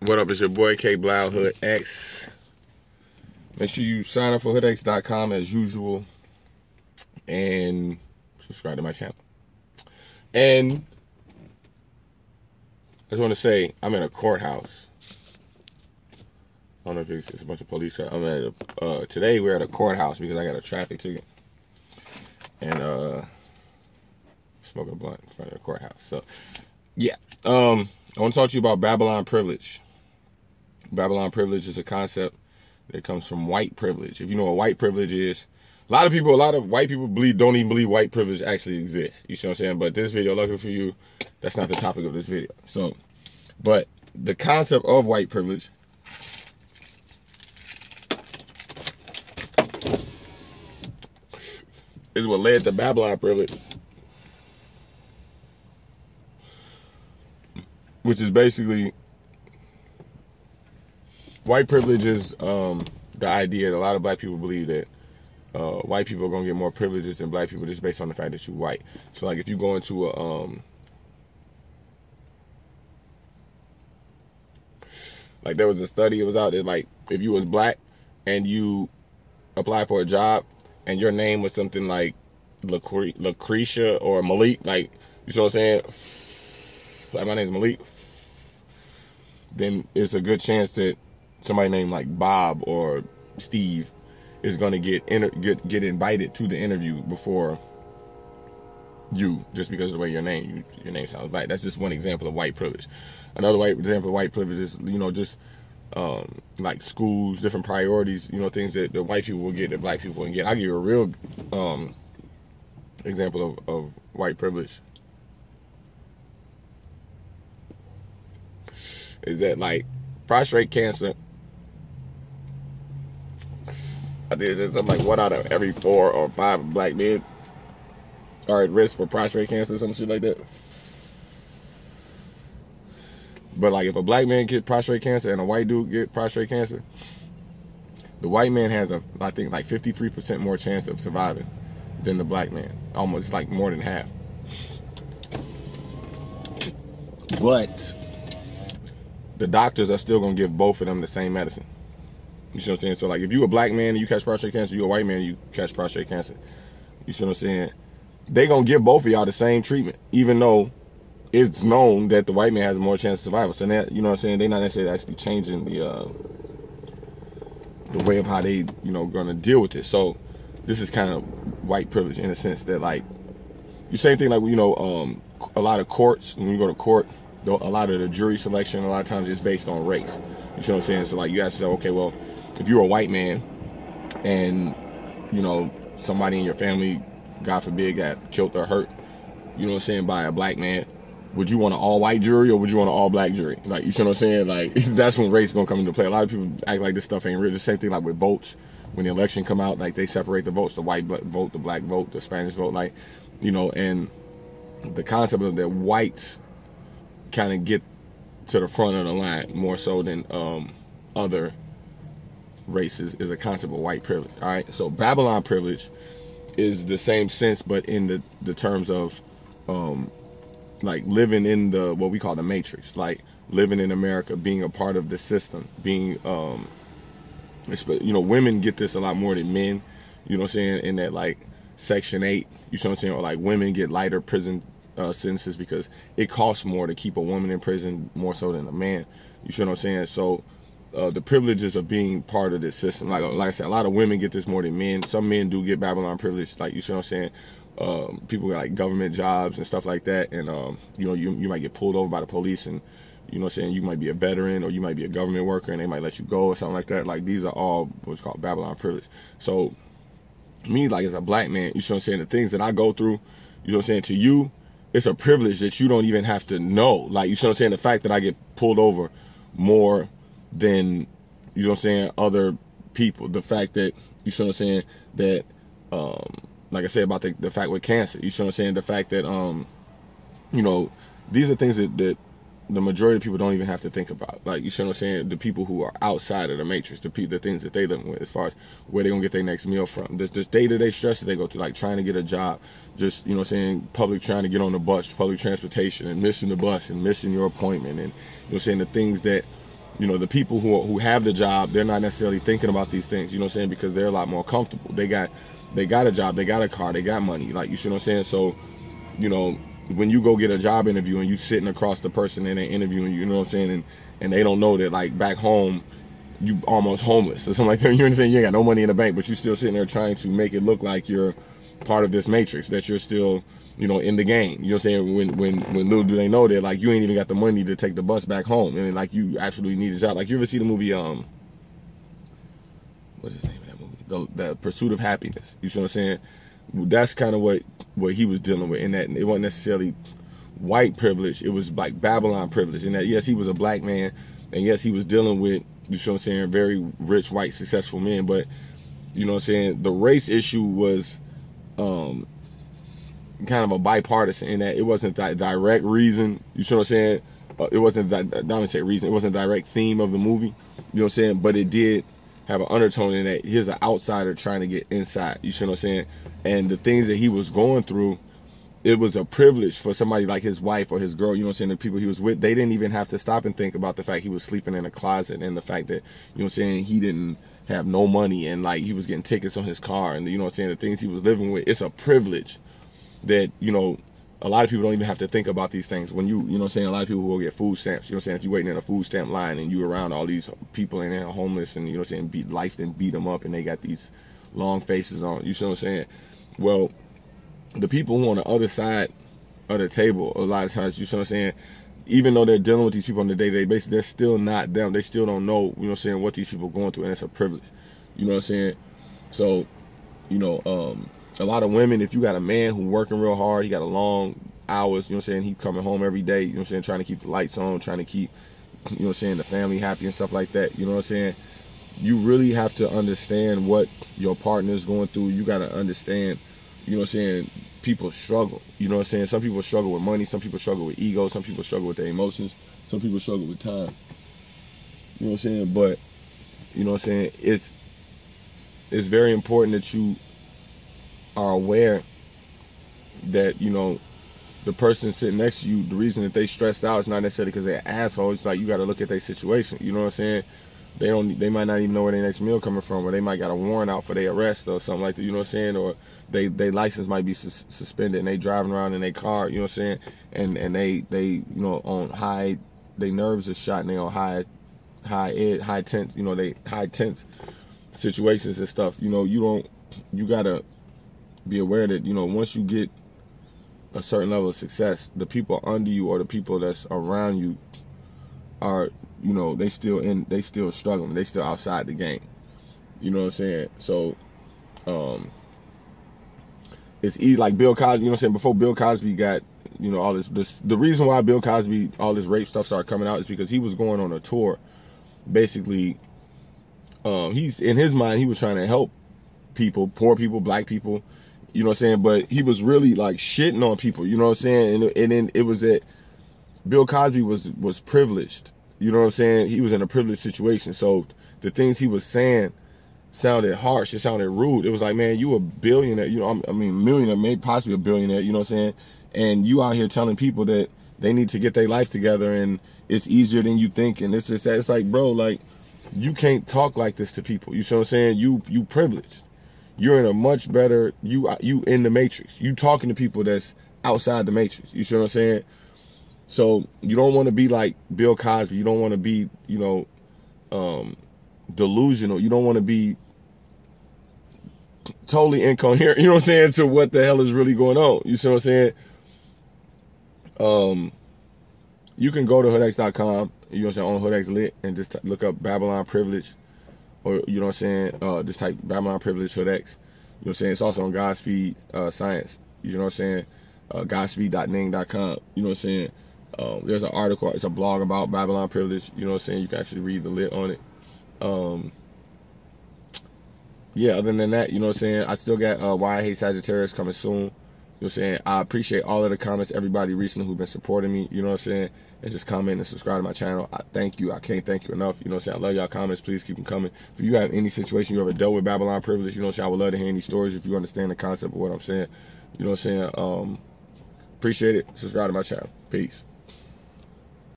What up, it's your boy K-Blao, Hood X. Make sure you sign up for hoodx.com as usual and subscribe to my channel. And I just want to say, I'm in a courthouse. I don't know if it's a bunch of police. I'm at today we're at a courthouse because I got a traffic ticket. And smoking a blunt in front of the courthouse. So yeah. I want to talk to you about Babylon privilege. Babylon privilege is a concept that comes from white privilege. If you know what white privilege is, a lot of white people don't even believe white privilege actually exists. You see what I'm saying? But this video, lucky for you, that's not the topic of this video. So, but the concept of white privilege is what led to Babylon privilege, which is basically white privilege is the idea that a lot of black people believe that white people are gonna get more privileges than black people just based on the fact that you're white. So like if you go into a like there was a study, it was out there, like if you was black and you applied for a job and your name was something like Lucretia or Malik, like, you know what I'm saying, like my name's Malik, then it's a good chance that somebody named like Bob or Steve is going to get invited to the interview before you, just because of the way your name sounds black. That's just one example of white privilege. Another example of white privilege is, you know, just like schools, different priorities, you know, things that the white people will get that black people wouldn't get. I'll give you a real example of white privilege. Is that like prostate cancer? I think it's something like 1 out of every 4 or 5 black men are at risk for prostate cancer, some shit like that. But like if a black man gets prostate cancer and a white dude get prostate cancer, the white man has I think like 53% more chance of surviving than the black man. Almost like more than half. But the doctors are still gonna give both of them the same medicine. You see what I'm saying? So like if you a black man and you catch prostate cancer, you a white man and you catch prostate cancer. You see what I'm saying? They gonna give both of y'all the same treatment, even though it's known that the white man has more chance of survival. So that, you know what I'm saying, they're not necessarily actually changing the way of how they, you know, gonna deal with it. So this is kind of white privilege in a sense that, like, you same thing like, you know, a lot of courts, when you go to court, a lot of the jury selection a lot of times is based on race. You see what I'm saying? So like you have to say, okay, well, if you're a white man and, you know, somebody in your family, God forbid, got killed or hurt, you know what I'm saying, by a black man, would you want an all-white jury or would you want an all-black jury? Like, you see what I'm saying? Like, that's when race is gonna come into play. A lot of people act like this stuff ain't real. The same thing like with votes. When the election come out, like they separate the votes, the white vote, the black vote, the Spanish vote, like, you know, and the concept of that whites kind of get to the front of the line more so than other races is a concept of white privilege. All right, so Babylon privilege is the same sense, but in the terms of like living in the what we call the matrix, like living in America, being a part of the system, being you know, women get this a lot more than men, you know what I'm saying, in that like Section 8, you know what I'm saying, or like women get lighter prison sentences because it costs more to keep a woman in prison more so than a man. You see what I'm saying? So the privileges of being part of this system, like I said, a lot of women get this more than men. Some men do get Babylon privilege, like, you see what I'm saying, people got like government jobs and stuff like that, and you know, you might get pulled over by the police, and you know what I'm saying, you might be a veteran or you might be a government worker and they might let you go or something like that. Like, these are all what's called Babylon privilege. So me, like, as a black man, you see what I'm saying, the things that I go through, you know what I'm saying, to you, it's a privilege that you don't even have to know. Like, you see what I'm saying, the fact that I get pulled over more than, you know what I'm saying, other people, the fact that, you see what I'm saying, that like I said about the fact with cancer, you see what I'm saying, the fact that you know, these are things that the majority of people don't even have to think about. Like, you see what I'm saying, the people who are outside of the matrix, the things that they live with, as far as where they're gonna get their next meal from, this day-to-day stress that they go through, like trying to get a job, just, you know what I'm saying, trying to get on the bus, public transportation, and missing the bus and missing your appointment, and, you know what I'm saying, the things that you know, the people who have the job, they're not necessarily thinking about these things, you know what I'm saying, because they're a lot more comfortable. They got a job, they got a car, they got money, like, you see what I'm saying? So, you know, when you go get a job interview and you sitting across the person and they interviewing you, you know what I'm saying, and they don't know that, like, back home you almost homeless or something like that. You understand? You ain't got no money in the bank, but you still sitting there trying to make it look like you're part of this matrix, that you're still, you know, in the game. You know what I'm saying? When little do they know that, like, you ain't even got the money to take the bus back home, and like, you absolutely need a job. Like, you ever see the movie what's his name of that movie? The Pursuit of Happiness. You see what I'm saying? That's kind of what he was dealing with, in that it wasn't necessarily white privilege, it was like Babylon privilege, in that yes, he was a black man, and yes, he was dealing with, you know what I'm saying, very rich, white, successful men, but, you know what I'm saying, the race issue was kind of a bipartisan, in that it wasn't that direct reason, you see what I'm saying, it wasn't that, I don't say reason, it wasn't a direct theme of the movie, you know what I'm saying, but it did have an undertone in that here's an outsider trying to get inside, you see what I'm saying, and the things that he was going through, it was a privilege for somebody like his wife or his girl, you know what I'm saying, the people he was with, they didn't even have to stop and think about the fact he was sleeping in a closet, and the fact that, you know what I'm saying, he didn't have no money, and like, he was getting tickets on his car, and, you know what I'm saying, the things he was living with. It's a privilege that, you know, a lot of people don't even have to think about these things. When you know what I'm saying, a lot of people will get food stamps, you know what I'm saying, if you're waiting in a food stamp line and you around all these people and they're homeless, and, you know what I'm saying, life then beat them up, and they got these long faces on, you see what I'm saying. Well, the people who on the other side of the table, a lot of times, you see what I'm saying, even though they're dealing with these people on a day-to-day basis, they're still not them. They still don't know, you know what I'm saying, what these people are going through, and it's a privilege, you know what I'm saying. So, you know, a lot of women, if you got a man who working real hard, he got a long hours, you know what I'm saying, he coming home every day, you know what I'm saying, trying to keep the lights on, trying to keep, you know what I'm saying, the family happy and stuff like that, you know what I'm saying, you really have to understand what your partner is going through. You got to understand, you know what I'm saying, people struggle, you know what I'm saying, some people struggle with money, some people struggle with ego, some people struggle with their emotions, some people struggle with time, you know what I'm saying, but, you know what I'm saying, it's very important that you are aware that, you know, the person sitting next to you, the reason that they stressed out is not necessarily because they're assholes. It's like, you got to look at their situation, you know what I'm saying. They might not even know where their next meal coming from, or they might got a warrant out for their arrest or something like that, you know what I'm saying, or they license might be suspended, and they driving around in their car, you know what I'm saying, and they you know, on high, their nerves are shot, and they on high tense, you know, they high tense situations and stuff, you know, you gotta be aware that, you know, once you get a certain level of success, the people under you or the people that's around you are, you know, they still struggling, they still outside the game, you know what I'm saying. So it's easy, like Bill Cosby, you know what I'm saying, before Bill Cosby got, you know, all this the reason why Bill Cosby, all this rape stuff started coming out is because he was going on a tour, basically. He's, in his mind, he was trying to help people, poor people, black people, you know what I'm saying, but he was really like shitting on people, you know what I'm saying, and then it was that Bill Cosby was privileged, you know what I'm saying, he was in a privileged situation, so the things he was saying sounded harsh, it sounded rude. It was like, man, you a billionaire, you know, I mean, millionaire, maybe possibly a billionaire, you know what I'm saying, and you out here telling people that they need to get their life together, and it's easier than you think, and it's just that. It's like, bro, like, you can't talk like this to people, you see what I'm saying, you privileged. You're in a much better, you in the matrix. You talking to people that's outside the matrix. You see what I'm saying? So you don't want to be like Bill Cosby. You don't want to be, you know, delusional. You don't want to be totally incoherent, you know what I'm saying, to what the hell is really going on. You see what I'm saying? You can go to hoodx.com, you know what I'm saying, on Hoodx Lit, and just look up Babylon Privilege. Or, you know what I'm saying, just type Babylon Privilege Hood X. You know what I'm saying? It's also on Godspeed Science. You know what I'm saying? Godspeed.ning.com. You know what I'm saying? There's an article, it's a blog about Babylon Privilege. You know what I'm saying? You can actually read the lit on it. Yeah, other than that, you know what I'm saying? I still got Why I Hate Sagittarius coming soon. You know what I'm saying? I appreciate all of the comments, everybody recently who's been supporting me. You know what I'm saying? And just comment and subscribe to my channel. I thank you. I can't thank you enough. You know what I'm saying? I love y'all comments. Please keep them coming. If you have any situation you ever dealt with Babylon Privilege, you know what I'm saying, I would love to hear any stories if you understand the concept of what I'm saying. You know what I'm saying? Appreciate it. Subscribe to my channel. Peace.